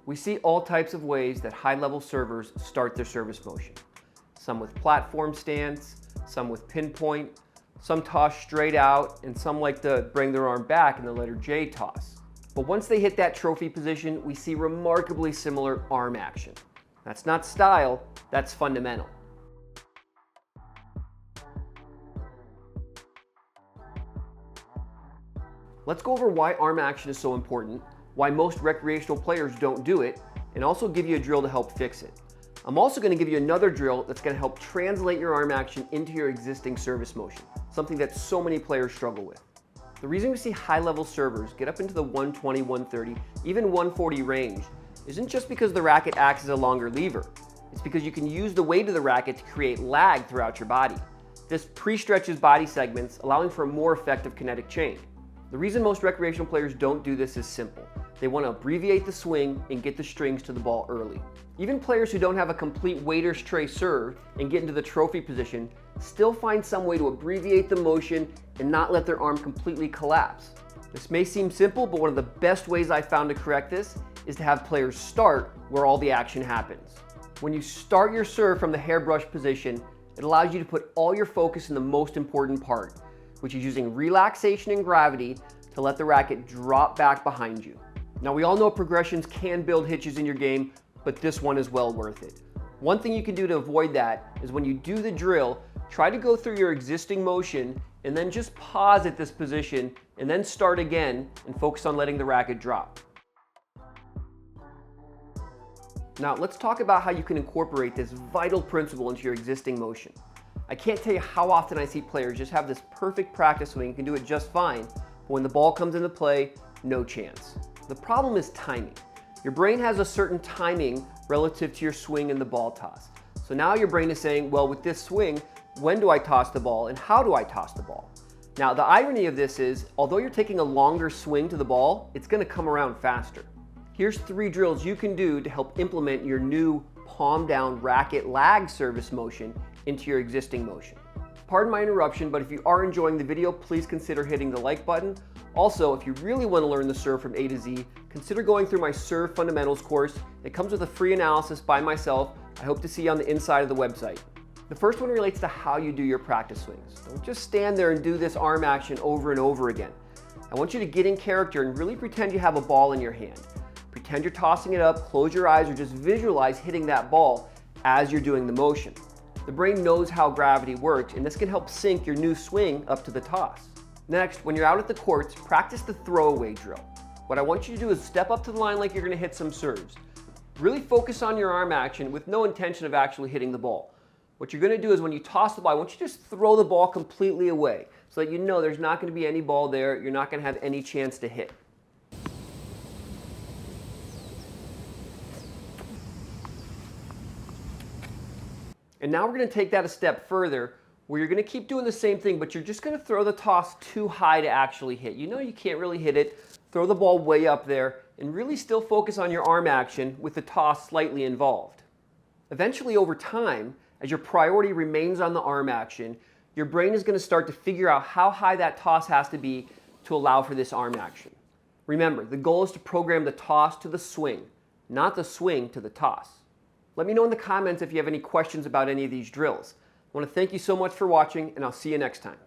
We see all types of ways that high-level servers start their service motion. Some with platform stance, some with pinpoint, some toss straight out, and some like to bring their arm back in the letter J toss. But once they hit that trophy position, we see remarkably similar arm action. That's not style, that's fundamental. Let's go over why arm action is so important, why most recreational players don't do it, and also give you a drill to help fix it. I'm also going to give you another drill that's going to help translate your arm action into your existing service motion, something that so many players struggle with. The reason we see high-level servers get up into the 120, 130, even 140 range isn't just because the racket acts as a longer lever. It's because you can use the weight of the racket to create lag throughout your body. This pre-stretches body segments, allowing for a more effective kinetic chain. The reason most recreational players don't do this is simple. They want to abbreviate the swing and get the strings to the ball early. Even players who don't have a complete waiter's tray serve and get into the trophy position still find some way to abbreviate the motion and not let their arm completely collapse. This may seem simple, but one of the best ways I found to correct this is to have players start where all the action happens. When you start your serve from the hairbrush position, it allows you to put all your focus in the most important part, which is using relaxation and gravity to let the racket drop back behind you. Now, we all know progressions can build hitches in your game, but this one is well worth it. One thing you can do to avoid that is when you do the drill, try to go through your existing motion and then just pause at this position and then start again and focus on letting the racket drop. Now, let's talk about how you can incorporate this vital principle into your existing motion. I can't tell you how often I see players just have this perfect practice swing and can do it just fine, but when the ball comes into play, no chance. The problem is timing. Your brain has a certain timing relative to your swing and the ball toss. So now your brain is saying, well, with this swing, when do I toss the ball and how do I toss the ball? Now, the irony of this is, although you're taking a longer swing to the ball, it's going to come around faster. Here's 3 drills you can do to help implement your new palm down racket lag service motion into your existing motion. Pardon my interruption, but if you are enjoying the video, please consider hitting the like button. Also, if you really want to learn the serve from A to Z, consider going through my Serve Fundamentals course. It comes with a free analysis by myself. I hope to see you on the inside of the website. The first one relates to how you do your practice swings. Don't just stand there and do this arm action over and over again. I want you to get in character and really pretend you have a ball in your hand. Pretend you're tossing it up, close your eyes, or just visualize hitting that ball as you're doing the motion. The brain knows how gravity works, and this can help sync your new swing up to the toss. Next, when you're out at the courts, practice the throwaway drill. What I want you to do is step up to the line like you're going to hit some serves. Really focus on your arm action with no intention of actually hitting the ball. What you're going to do is when you toss the ball, I want you to just throw the ball completely away so that you know there's not going to be any ball there, you're not going to have any chance to hit. And now we're going to take that a step further where you're going to keep doing the same thing, but you're just going to throw the toss too high to actually hit. You know you can't really hit it. Throw the ball way up there and really still focus on your arm action with the toss slightly involved. Eventually, over time, as your priority remains on the arm action, your brain is going to start to figure out how high that toss has to be to allow for this arm action. Remember, the goal is to program the toss to the swing, not the swing to the toss. Let me know in the comments if you have any questions about any of these drills. I want to thank you so much for watching, and I'll see you next time.